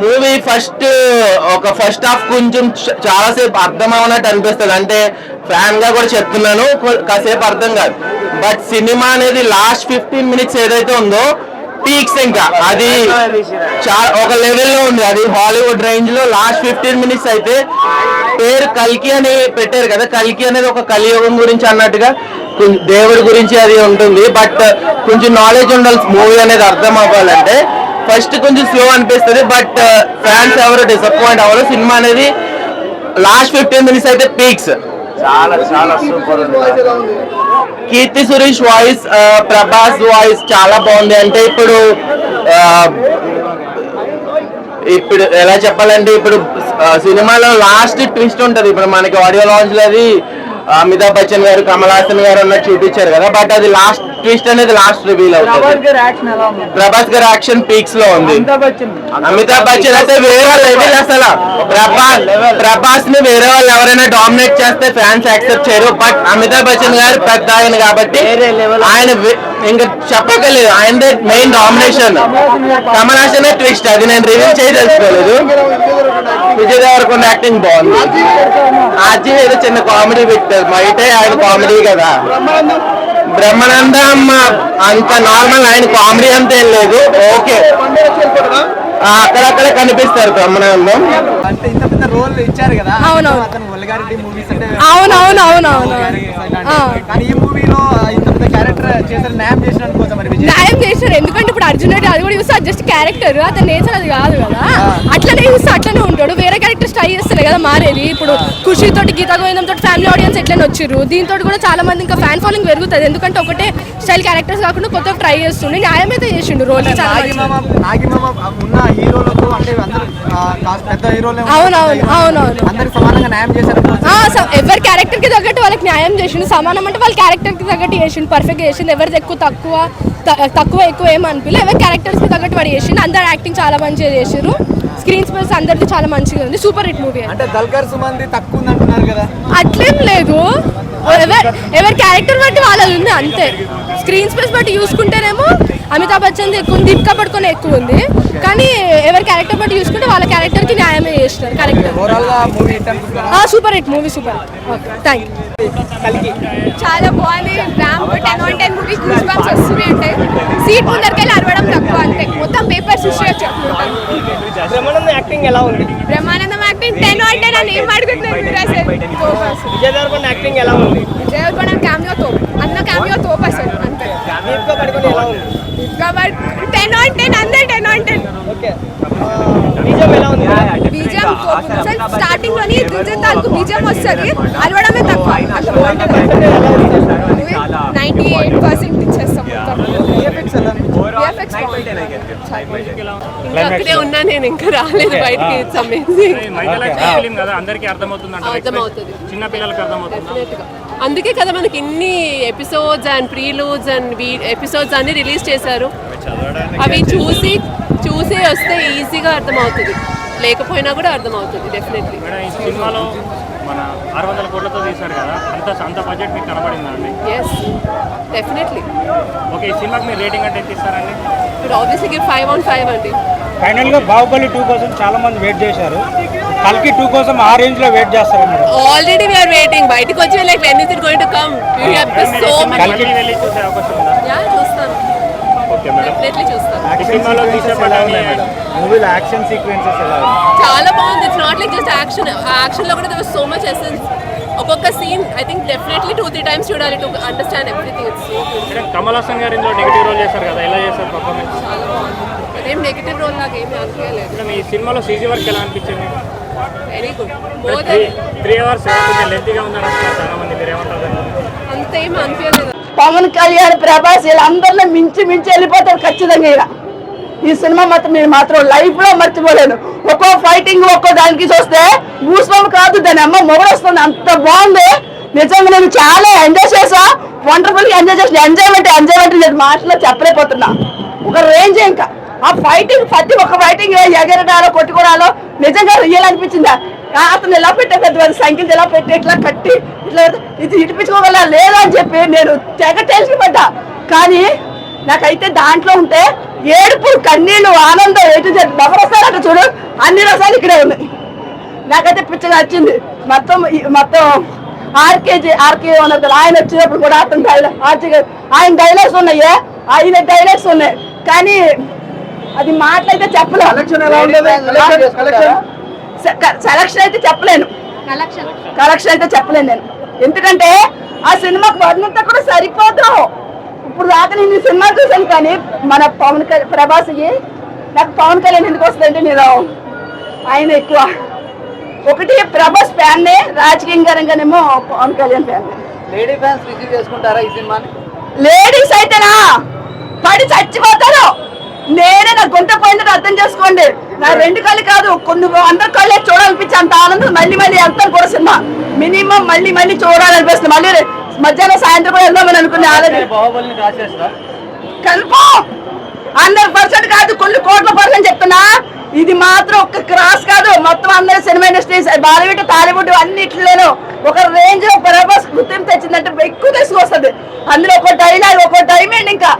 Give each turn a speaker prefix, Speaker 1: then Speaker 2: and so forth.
Speaker 1: Movie first half కొంచెం చాలాసేపు అర్థం అవనట్టు అనిపిస్తుంది. అంటే ఫ్యాన్ గా కూడా చెప్తున్నాను, కాసేపు అర్థం కాదు. బట్ సినిమా అనేది లాస్ట్ 15 minutes ఏదైతే ఉందో పీక్స్, ఇంకా అది చాలా ఒక లెవెల్లో ఉంది. అది హాలీవుడ్ రేంజ్ లో లాస్ట్ 15 minutes అయితే. పేరు కల్కి అని పెట్టారు కదా, కల్కి అనేది ఒక కలియుగం గురించి అన్నట్టుగా దేవుడి గురించి అది ఉంటుంది. బట్ కొంచెం నాలెడ్జ్ ఉండాలి మూవీ అనేది అర్థం అవ్వాలంటే. ఫస్ట్ కొంచెం స్లో అనిపిస్తుంది, బట్ ఫ్యాన్స్ ఎవరు డిసప్పాయింట్ అవ్వరు. సినిమా అనేది లాస్ట్ 15 minutes అయితే పీక్స్.
Speaker 2: చాలా చాలా super.
Speaker 1: Keerthy Suresh voice, Prabhas voice చాలా బాగుంది. అంటే ఇప్పుడు ఎలా చెప్పాలంటే, ఇప్పుడు సినిమాలో లాస్ట్ ట్విస్ట్ ఉంటది. ఇప్పుడు మనకి ఆడియో లాంచ్ లో అది అమితాబ్ బచ్చన్ గారు, కమల్ హాసన్ గారు అన్నట్టు చూపించారు కదా, బట్ అది లాస్ట్ ట్విస్ట్ అనేది లాస్ట్ రివీల్ అవుతుంది. ప్రభాస్ గారి యాక్షన్ పీక్స్ లో ఉంది. అమితాబ్ బచ్చన్ అయితే వేరే లెవెల్. అసలు ప్రభాస్ ని వేరే వాళ్ళు ఎవరైనా డామినేట్ చేస్తే ఫ్యాన్స్ యాక్సెప్ట్ చేయరు. బట్ అమితాబ్ బచ్చన్ గారు పెద్ద ఆయన కాబట్టి ఆయన ఇంకా చెప్పగలేదు, ఆయనదే main domination. Kamal Haasan twist అది నేను రివీల్ చేయదలుచుకోలేదు. విజయ్ దేవరకొండ యాక్టింగ్ బాగుంది. ఆర్జీ ఏదో చిన్న కామెడీ పెట్టారు, బయటే ఆయన కామెడీ కదా. బ్రహ్మానందం అంత నార్మల్, ఆయన కామెడీ అంత ఏం లేదు. ఓకే, అక్కడక్కడ కనిపిస్తారు బ్రహ్మానందం.
Speaker 2: అంటే ఇంత పెద్ద రోల్ ఇచ్చారు కదా. కానీ ఈ మూవీలో ఇంత పెద్ద క్యారెక్టర్ చేశారు, న్యాయం చేసినందుకు
Speaker 3: న్యాయం చేశారు. ఎందుకంటే ఇప్పుడు అర్జున్ రెడ్డి అది కూడా చూస్తే జస్ట్ క్యారెక్టర్, అతని నేచర్ అది కాదు కదా. అట్లనే చూస్తే అట్లనే ఉంటాడు. వేరే క్యారెక్టర్ ట్రై చేస్తారు కదా మారేది. ఇప్పుడు ఖుషి తోటి, గీతా గోవిందం తోటి ఫ్యామిలీ ఆడియన్స్ ఎట్లనే వచ్చారు. దీంతో కూడా చాలా మంది ఇంకా ఫ్యాన్ ఫాలోయింగ్ పెరుగుతుంది. ఎందుకంటే ఒకటే స్టైల్ క్యారెక్టర్స్ కాకుండా కొత్త ట్రై చేస్తుండే. న్యాయం అయితే చేసిండు రోల్. ఎవరి క్యారెక్టర్ కి తగ్గట్టు వాళ్ళకి న్యాయం చేసిండు. సమానం అంటే వాళ్ళ క్యారెక్టర్ కి తగ్గట్టు చేసిండు, పర్ఫెక్ట్ చేసిండు. ఎవరిది తక్కువ ఎక్కువ ఏమనిపించలేదు. ఎవరి క్యారెక్టర్స్ కి తగ్గట్టు వాడు చేసిండు. అందరు యాక్టింగ్ చాలా మంచిగా చేసారు. స్క్రీన్ స్పేస్ అందరిది చాలా మంచిగా ఉంది. Super hit movie.
Speaker 2: అంటే దల్కర్ సుమంది తక్కువ ఉంది అంటున్నారు కదా.
Speaker 3: అట్లేం లేదు, ఎవరి క్యారెక్టర్ బట్టి వాళ్ళది ఉంది అంతే. స్క్రీన్ స్పేస్ బట్టి చూసుకుంటేనేమో అమితాబ్ బచ్చన్ ఎక్కువ ఉంది, దీపికా పడుకునే ఎక్కువ ఉంది. కానీ ఎవరి క్యారెక్టర్ బట్టి చూసుకుంటే వాళ్ళ క్యారెక్టర్ కి న్యాయమే చేస్తారు. Correct. Super hit movie, super. Okay, thank you. చాలా బాగుంది. 10/10 మూవీ గూస్ బంప్స్ వస్తున్నాయి. అంటే సీట్ ముందరికెళ్ళి అరవడం తక్కువ అంతే. మొత్తం పేపర్స్ చూసి
Speaker 2: బ్రహ్మానందం యాక్టింగ్ ఎలా ఉంది?
Speaker 3: బ్రహ్మానందం యాక్టింగ్ 10/10 అని ఏం అడుగుతున్నారు.
Speaker 2: విజయ్ దేవరకొండ యాక్టింగ్ ఎలా ఉంది?
Speaker 3: విజయ్ దేవరకొండ క్యామియో తోపు, అన్న క్యామియో తోపు అసలు అంతే.
Speaker 2: దీపికా పడుకుని ఎలా ఉంది?
Speaker 3: 10/10 అందరు 10/10.
Speaker 2: ఓకే, బీజం ఎలా ఉంది?
Speaker 3: బీజం స్టార్టింగ్ లోని దిల్జన్ తాలూకు బీజం వస్తుంది, అరవడమే తక్కువ. 98% ఇచ్చేస్తాం. అక్కడే ఉన్నా నేను, ఇంకా రాలేదు బయటకి. అందుకే కదా మనకి ఇన్ని ఎపిసోడ్స్ అండ్ ప్రీలూడ్స్ అండ్ ఎపిసోడ్స్ అన్ని రిలీజ్ చేశారు. అవి చూసి వస్తే ఈజీగా అర్థమవుతుంది, లేకపోయినా కూడా అర్థమవుతుంది డెఫినెట్లీ.
Speaker 4: సినిమాలో మన 600 కోట్లతో తీశారు కదా, అంత బడ్జెట్ మీకు కనబడిందా అండి?
Speaker 3: Yes, definitely.
Speaker 4: ఓకే, ఈ సినిమాకి మీరు రేటింగ్ అంటే ఎంత ఇస్తారండి?
Speaker 3: ఇప్పుడు ఆబ్వియస్లీ 5/5 అండి.
Speaker 5: ఫైనల్గా బాహుబలి 2 కోసం చాలా మంది వెయిట్ చేశారు. కల్కి 2 కోసం ఆ రేంజ్ లో వెయిట్ చేస్తారు.
Speaker 3: Already we are waiting. బయటికి వచ్చి like when is it going to come? We have so much.
Speaker 4: కల్కి వెళ్ళి చూసే అవకాశం ఉందా?
Speaker 3: యా, చూస్తాను.
Speaker 4: ఓకే మేడం,
Speaker 3: డెఫినెట్లీ చూస్తాను.
Speaker 4: ఈ సినిమాలో తీసే
Speaker 5: మూవీలో యాక్షన్ సీక్వెన్సెస్ ఎలా ఉంది?
Speaker 3: చాలా బాగుంది. It's not like just action. Action లో కూడా there was so much essence. ఒక్కొక్క scene I think definitely 2-3 times చూడాలి to understand everything. It's so good.
Speaker 4: Kamal Haasan గారు ఇందులో నెగిటివ్ రోల్ చేశారు కదా, ఎలా చేశారు పర్ఫార్మెన్స్?
Speaker 3: చాలా బాగుంది. అదేం నెగిటివ్ రోల్ నాకు ఏమీ అనిపించలేదు.
Speaker 4: ఈ సినిమాలో సీజీ వర్క్ ఎలా అనిపించింది?
Speaker 3: Very good.
Speaker 4: 3 అవర్స్ కొంచెం లెంతీగా ఉందని అంటున్నారు చాలా మంది, మీరు ఏమంటారు?
Speaker 3: అంతేమీ అనిపించలేదు.
Speaker 6: పవన్ కళ్యాణ్, ప్రభాస్ వీళ్ళందరిలో మించి వెళ్ళిపోతారు ఖచ్చితంగా. ఇలా ఈ సినిమా మాత్రం లైఫ్ లో మర్చిపోలేను. ఒక్కో ఫైటింగ్ ఒక్కో దానికి చూస్తే గూస్బంప్ కాదు, దాని అమ్మ మొగలు వస్తుంది. అంత బాగుంది నిజంగా. నేను చాలా ఎంజాయ్ చేసా, వండర్ఫుల్ గా ఎంజాయ్ చేసిన. ఎంజాయ్మెంట్ నేను మాటలో చెప్పలేకపోతున్నా. ఒక రేంజ్. ఇంకా ఆ ఫైటింగ్, ప్రతి ఒక్క ఫైటింగ్ ఎగరడాలో కొట్టుకోవడాలో నిజంగా రియల్ అనిపించిందా. అతను ఎలా పెట్టే పెద్ద సంఖ్యలు ఎలా పెట్టి ఇట్లా కట్టి ఇట్లా ఇది ఇడిపించుకోగల లేదా అని చెప్పి నేను తెగ టెన్షన్ పడ్డా. కానీ నాకైతే దాంట్లో ఉంటే ఏడుపు, కన్నీళ్ళు, ఆనందం ఎటు ఎవరు వస్తారట చూడు, అన్ని రసాలు ఇక్కడే ఉన్నాయి. నాకైతే పిచ్చగా నచ్చింది. మొత్తం ఆర్కే ఉన్నారు కదా, ఆయన వచ్చినప్పుడు కూడా అతను ఆయన డైలాగ్స్ ఉన్నాయే, ఆయన డైలాగ్స్ ఉన్నాయి. కానీ అది మాటలైతే చెప్పలేను. సెలక్షన్ అయితే చెప్పలేను, కలెక్షన్ అయితే చెప్పలేను నేను. ఎందుకంటే ఆ సినిమాకి వర్ణంతా కూడా సరిపోదు. ఇప్పుడు దాకా నేను ఈ సినిమా చూసాను, కానీ మన ప్రభాస్కి నాకు పవన్ కళ్యాణ్ ఎందుకు వస్తుందంటే నేను ఆయన ఎక్కువ ఒకటి ప్రభాస్ ఫ్యాన్నే, రాజకీయంగానేమో Pawan Kalyan fan.
Speaker 2: Lady fans receive చేసుకుంటారా ఈ సినిమాని?
Speaker 6: లేడీస్ అయితేనా పడి చచ్చిపోతారు. నేనే నా గొంత పోయిందని అర్థం చేసుకోండి. నా 2 కళ్ళు కాదు, కొన్ని 100 కళ్ళే చూడాలనిపించి అంత ఆనందం. మళ్ళీ వెళ్తాను కూడా సినిమా, మినిమం మళ్ళీ చూడాలనిపిస్తుంది. మళ్ళీ మధ్యాహ్నం సాయంత్రం కూడా వెళ్దామని అనుకునే ఆలోచన
Speaker 2: బాహుబలిని రాసేస్తా
Speaker 6: కన్ఫర్మ్ 100% కాదు, కొన్ని కోట్ల % చెప్తున్నా. ఇది మాత్రం ఒక్క క్రాస్ కాదు, మొత్తం అందరూ సినిమా ఇండస్ట్రీస్ బాలీవుడ్ టాలీవుడ్ అన్నిట్లోనూ ఒక రేంజ్ లో ప్రభాస్ గుర్తింపు తెచ్చిందంటే ఎక్కువ తీసుకొస్తుంది. అందులో ఒక డైలాగ్, ఒక డైమండ్, ఇంకా